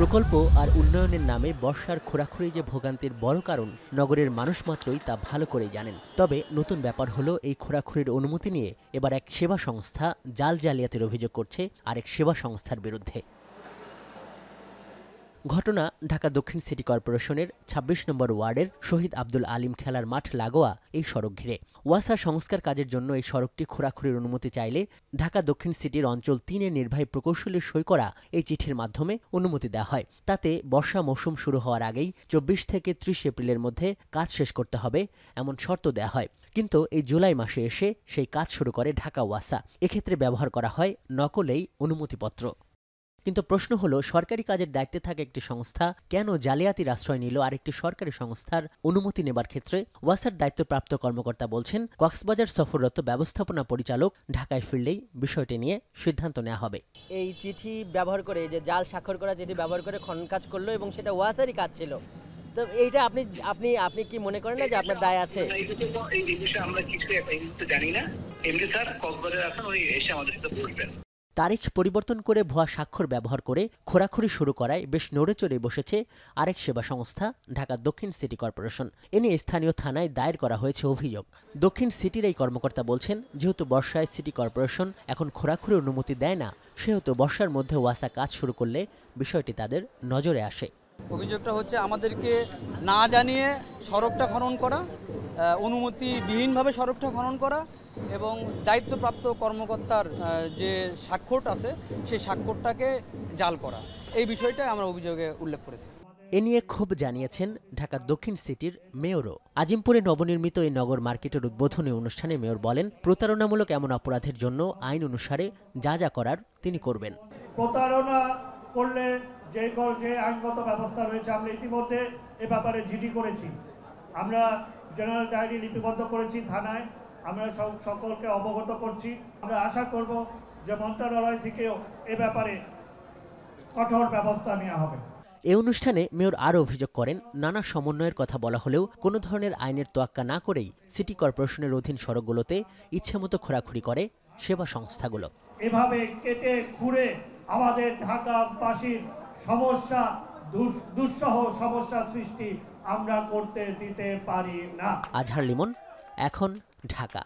প্রকল্প আর উন্নয়নের নামে বর্ষার খোঁড়াখুড়ি যে ভোগান্তির বড় কারণ নগরের মানুষ মাত্রই তা ভালো করেই জানেন। তবে নতুন ব্যাপার হলো এই খোঁড়াখুড়ির অনুমতি নিয়ে এবার এক সেবা সংস্থা জালিয়াতির অভিযোগ করছে আরেক সেবা সংস্থার বিরুদ্ধে। ঘটনা ঢাকা দক্ষিণ সিটি কর্পোরেশনের ২৬ নম্বর ওয়ার্ডের শহীদ আব্দুল আলিম খেলার মাঠ লাগোয়া এই সড়ক ঘিরে। ওয়াসা সংস্কার কাজের জন্য এই সড়কটি খোঁড়াখুড়ির অনুমতি চাইলে ঢাকা দক্ষিণ সিটির অঞ্চল ৩-এর নির্বাহী প্রকৌশলীর সই করা এই চিঠির মাধ্যমে অনুমতি দেওয়া হয়। তাতে বর্ষা মৌসুম শুরু হওয়ার আগেই ২৪ থেকে ৩০ এপ্রিলের মধ্যে কাজ শেষ করতে হবে এমন শর্ত দেওয়া হয়। কিন্তু এই জুলাই মাসে এসে সেই কাজ শুরু করে ঢাকা ওয়াসা। এক্ষেত্রে ব্যবহার করা হয় নকলেই অনুমতিপত্র। কিন্তু প্রশ্ন হলো, সরকারি কাজের দায়িত্বে থাকা একটি সংস্থা কেন জালিয়াতির আশ্রয় নিল আরেকটি সরকারি সংস্থার অনুমতি নেবার ক্ষেত্রে? ওয়াসার দায়িত্বপ্রাপ্ত কর্মকর্তা বলছেন, কক্সবাজার সফররত ব্যবস্থাপনা পরিচালক ঢাকায় ফিরলেই বিষয়টি নিয়ে সিদ্ধান্ত নেওয়া হবে। এই চিঠি ব্যবহার করে, যে জাল স্বাক্ষর করা চিঠি ব্যবহার করে খনন কাজ করলো এবং সেটা ওয়াসারই কাজ ছিল। তো এইটা আপনি কি মনে করেন না যে আপনার দায় আছে? এই বিষয়ে আমরা কিছু জানি না। এমনি স্যার কক্সবাজার আছেন, উনি এসে আমাদের সাথে বলবেন। তারিখ পরিবর্তন করে ভুয়া স্বাক্ষর ব্যবহার করে খোঁড়াখুড়ি শুরু করায় বেশ নড়েচড়ে বসেছে আরেক সেবা সংস্থা ঢাকা দক্ষিণ সিটি কর্পোরেশন। এ নিয়ে স্থানীয় থানায় দায়ের করা হয়েছে অভিযোগ। দক্ষিণ সিটির এই কর্মকর্তা বলছেন, যেহেতু বর্ষায় সিটি কর্পোরেশন এখন খোঁড়াখুড়ির অনুমতি দেয় না, সেহেতু বর্ষার মধ্যে ওয়াসা কাজ শুরু করলে বিষয়টি তাদের নজরে আসে। অভিযোগটা হচ্ছে আমাদেরকে না জানিয়ে সড়কটা খনন করা, অনুমতিবিহীনভাবে সড়কটা খনন করা এবং দায়িত্বপ্রাপ্ত কর্মকর্তার যে স্বাক্ষরটা আছে সেই স্বাক্ষরটাকে জাল করা, এই বিষয়টা আমরা অভিযোগে উল্লেখ করেছি। এ নিয়ে ক্ষোভ জানিয়েছেন ঢাকা দক্ষিণ সিটির মেয়রও। আজিমপুরে নবনির্মিত এই নগর মার্কেটের উদ্বোধনী অনুষ্ঠানে মেয়র বলেন, প্রতারণামূলক এমন অপরাধের জন্য আইন অনুসারে যা যা করার তিনি করবেন। প্রতারণা করলে যে আইনগত ব্যবস্থা রয়েছে আমরা ইতিমধ্যে এ ব্যাপারে জিডি করেছি, আমরা জেনারেল ডায়েরি লিপিবদ্ধ করেছি থানায়, আমরা সকলকে অবগত করছি। আমরা আশা করব যে মন্ত্রণালয় থেকেও এ ব্যাপারে কঠোর ব্যবস্থা নেওয়া হবে। এ অনুষ্ঠানে মেয়র আরও অভিযোগ করেন, নানা সমন্বয়ের কথা বলা হলেও কোনো ধরনের আইনের তোয়াক্কা না করেই সিটি কর্পোরেশনের অধীন সড়কগুলোতে ইচ্ছেমতো খোঁড়াখুড়ি করে সেবা সংস্থাগুলো। এভাবে কেটে খুঁড়ে আমাদের ঢাকাবাসীর সমস্যা, দুঃসহ সমস্যা সৃষ্টি আমরা করতে দিতে পারি না। আজহার লিমন, এখন, ঢাকা।